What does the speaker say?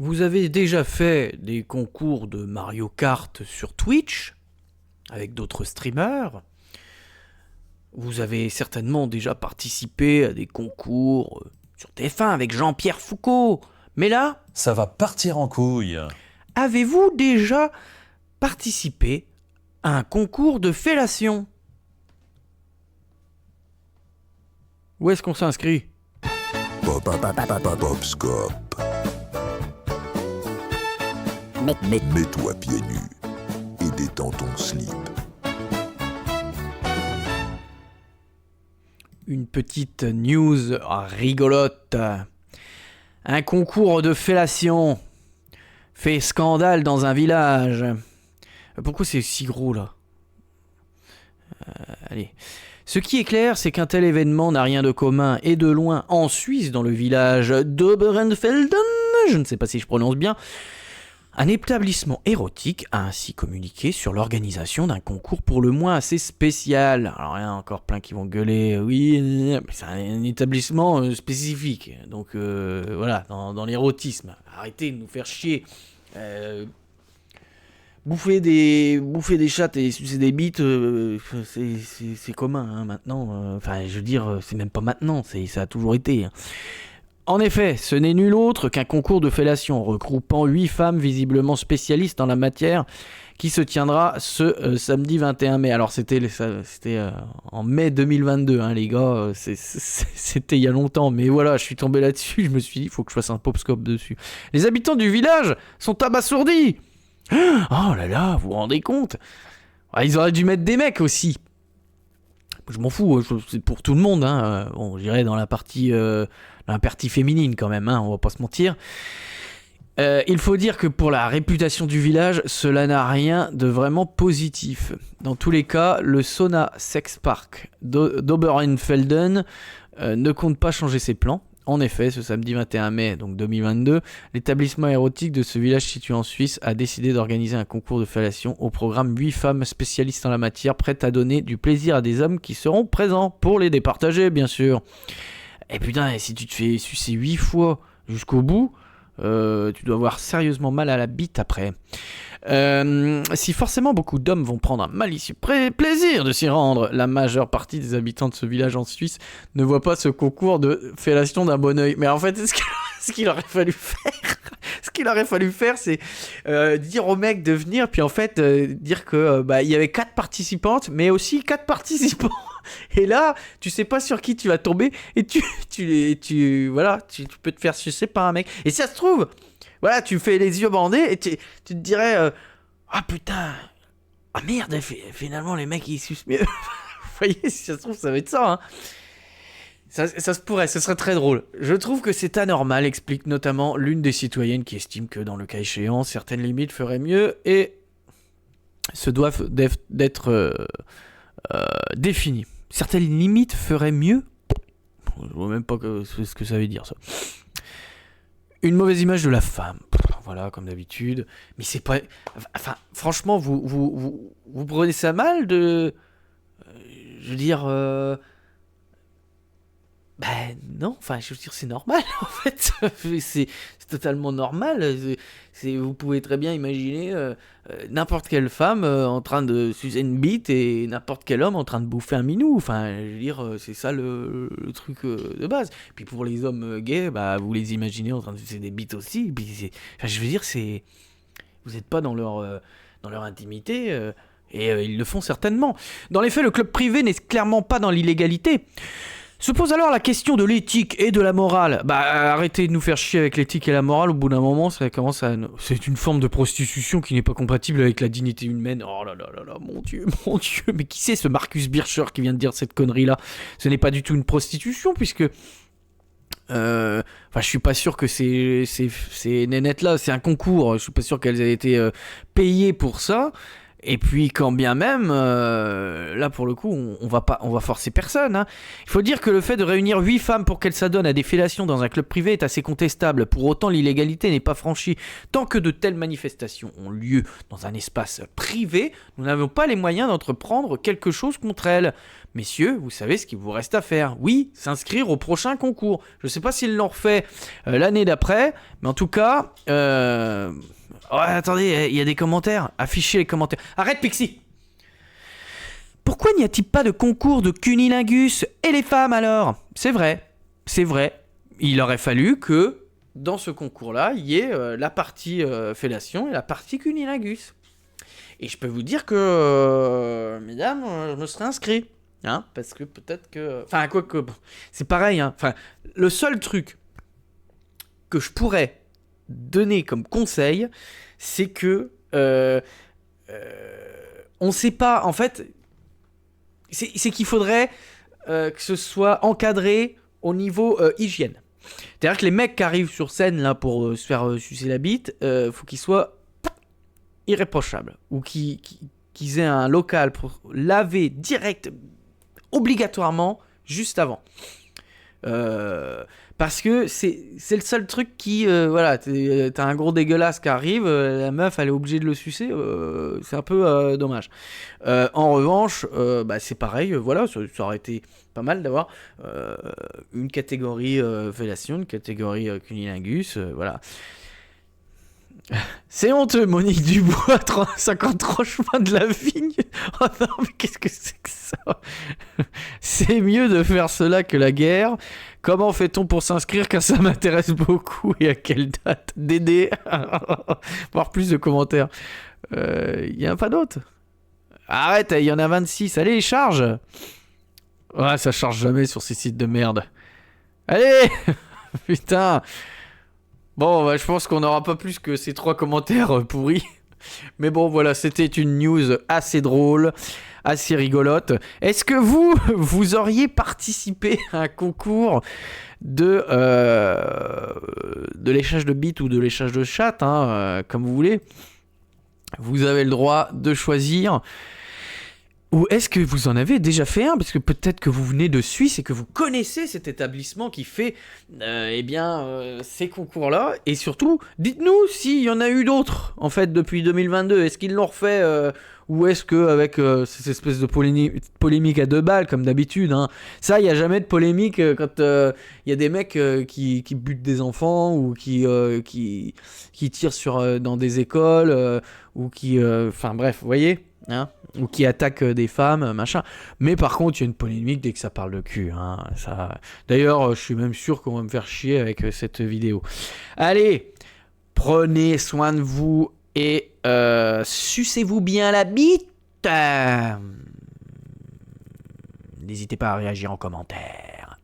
Vous avez déjà fait des concours de Mario Kart sur Twitch avec d'autres streamers. Vous avez certainement déjà participé à des concours sur TF1 avec Jean-Pierre Foucault. Mais là, Ça va partir en couille. avez-vous déjà participé à un concours de fellation? Où est-ce qu'on s'inscrit? Popscope. Mets-toi pieds nus et détends ton slip. Une petite news rigolote. Un concours de fellation fait scandale dans un village. Pourquoi c'est si gros là? Allez. Ce qui est clair, c'est qu'un tel événement n'a rien de commun et de loin en Suisse, dans le village d'Oberenfelden, je ne sais pas si je prononce bien, un établissement érotique a ainsi communiqué sur l'organisation d'un concours pour le moins assez spécial. Alors il y a encore plein qui vont gueuler, oui, mais c'est un établissement spécifique, donc voilà, dans l'érotisme. Arrêtez de nous faire chier. Bouffer des chattes et sucer des bites, c'est commun hein, maintenant. Enfin, je veux dire, c'est même pas maintenant, ça a toujours été. Hein. En effet, ce n'est nul autre qu'un concours de fellation regroupant 8 femmes visiblement spécialistes en la matière qui se tiendra ce samedi 21 mai. Alors c'était en mai 2022, hein, les gars, c'était il y a longtemps, mais voilà, je suis tombé là-dessus, je me suis dit, il faut que je fasse un popscope dessus. Les habitants du village sont abasourdis. Oh là là, vous vous rendez compte? Ils auraient dû mettre des mecs aussi. Je m'en fous, c'est pour tout le monde. Hein. Bon, je dirais dans la partie féminine quand même, hein, on va pas se mentir. Il faut dire que pour la réputation du village, cela n'a rien de vraiment positif. Dans tous les cas, le Sauna Sex Park d'Oberenfelden ne compte pas changer ses plans. En effet, ce samedi 21 mai donc 2022, l'établissement érotique de ce village situé en Suisse a décidé d'organiser un concours de fellation au programme 8 femmes spécialistes en la matière prêtes à donner du plaisir à des hommes qui seront présents pour les départager, bien sûr. Et putain, si tu te fais sucer 8 fois jusqu'au bout, tu dois avoir sérieusement mal à la bite après. Si forcément beaucoup d'hommes vont prendre un malicieux plaisir de s'y rendre, la majeure partie des habitants de ce village en Suisse ne voit pas ce concours de fellation d'un bon oeil. Mais en fait, ce qu'il aurait fallu faire, c'est dire aux mecs de venir, puis en fait dire que il y avait 4 participantes, mais aussi 4 participants. Et là, tu sais pas sur qui tu vas tomber, et tu peux te faire sucer par un mec. Et si ça se trouve, voilà, tu fais les yeux bandés et tu te dirais ah putain, ah merde, finalement les mecs ils sucent mieux. Vous voyez, si ça se trouve, ça va être ça, hein. Ça se pourrait, ce serait très drôle. Je trouve que c'est anormal, explique notamment l'une des citoyennes qui estime que dans le cas échéant, certaines limites feraient mieux et se doivent d'être définies. Certaines limites feraient mieux. Je vois même pas ce que ça veut dire ça. Une mauvaise image de la femme. Voilà, comme d'habitude. Mais c'est pas... Enfin, franchement, vous prenez ça mal de... je veux dire... Ben non, enfin je veux dire c'est normal en fait, c'est totalement normal, vous pouvez très bien imaginer n'importe quelle femme en train de sucer une bite et n'importe quel homme en train de bouffer un minou, enfin je veux dire c'est ça le truc de base. Puis pour les hommes gays, bah vous les imaginez en train de sucer des bites aussi, puis enfin, je veux dire vous n'êtes pas dans leur intimité et ils le font certainement. Dans les faits, le club privé n'est clairement pas dans l'illégalité. Se pose alors la question de l'éthique et de la morale. Arrêtez de nous faire chier avec l'éthique et la morale, au bout d'un moment, ça commence à... C'est une forme de prostitution qui n'est pas compatible avec la dignité humaine. Oh là là là là, mon Dieu, mais qui c'est ce Marcus Bircher qui vient de dire cette connerie-là? Ce n'est pas du tout une prostitution, puisque... je suis pas sûr que ces nénettes-là, c'est un concours, je suis pas sûr qu'elles aient été payées pour ça. Et puis quand bien même, là pour le coup, on va forcer personne. Hein. Il faut dire que le fait de réunir 8 femmes pour qu'elles s'adonnent à des fellations dans un club privé est assez contestable. Pour autant, l'illégalité n'est pas franchie. Tant que de telles manifestations ont lieu dans un espace privé, nous n'avons pas les moyens d'entreprendre quelque chose contre elles. Messieurs, vous savez ce qu'il vous reste à faire. Oui, s'inscrire au prochain concours. Je ne sais pas s'ils l'ont refait l'année d'après, mais en tout cas... Oh, attendez, il y a des commentaires. Affichez les commentaires. Arrête, Pixie. Pourquoi n'y a-t-il pas de concours de cunilingus? Et les femmes alors? C'est vrai. Il aurait fallu que dans ce concours-là, il y ait la partie fellation et la partie cunilingus. Et je peux vous dire que, mesdames, je me serais inscrit. Hein, parce que peut-être que... Enfin, quoi que... C'est pareil. Hein. Enfin, le seul truc que je pourrais donner comme conseil, c'est que on sait pas, en fait, c'est qu'il faudrait que ce soit encadré au niveau hygiène. C'est-à-dire que les mecs qui arrivent sur scène là pour se faire sucer la bite, faut qu'ils soient irréprochables ou qu'ils aient un local pour laver direct, obligatoirement, juste avant. Parce que c'est le seul truc qui voilà, t'as un gros dégueulasse qui arrive, la meuf elle est obligée de le sucer, c'est un peu dommage. En revanche, c'est pareil, voilà, ça aurait été pas mal d'avoir une catégorie fellation, une catégorie cunilingus, voilà. C'est honteux, Monique Dubois, 53 chemin de la vigne. Oh non, mais qu'est-ce que c'est que ça? C'est mieux de faire cela que la guerre. Comment fait-on pour s'inscrire car ça m'intéresse beaucoup et à quelle date? Dédé. Voir plus de commentaires. Il y en a pas d'autres? Arrête, il y en a 26. Allez, charge. Ouais, ça charge jamais sur ces sites de merde. Allez. Putain. Bon, je pense qu'on n'aura pas plus que ces 3 commentaires pourris. Mais bon, voilà, c'était une news assez drôle, assez rigolote. Est-ce que vous auriez participé à un concours de léchage de bite ou de léchage de chatte, hein, comme vous voulez? Vous avez le droit de choisir. Ou est-ce que vous en avez déjà fait un? Parce que peut-être que vous venez de Suisse et que vous connaissez cet établissement qui fait ces concours-là. Et surtout, dites-nous s'il y en a eu d'autres, en fait, depuis 2022. Est-ce qu'ils l'ont refait ou est-ce qu'avec ces espèces de polémiques à 2 balles, comme d'habitude, hein, ça, il n'y a jamais de polémique quand il y a des mecs qui butent des enfants ou qui tirent dans des écoles ou qui... Enfin bref, vous voyez, hein, ou qui attaquent des femmes, machin. Mais par contre, il y a une polémique dès que ça parle de cul. Hein, ça... D'ailleurs, je suis même sûr qu'on va me faire chier avec cette vidéo. Allez, prenez soin de vous et sucez-vous bien la bite. N'hésitez pas à réagir en commentaire.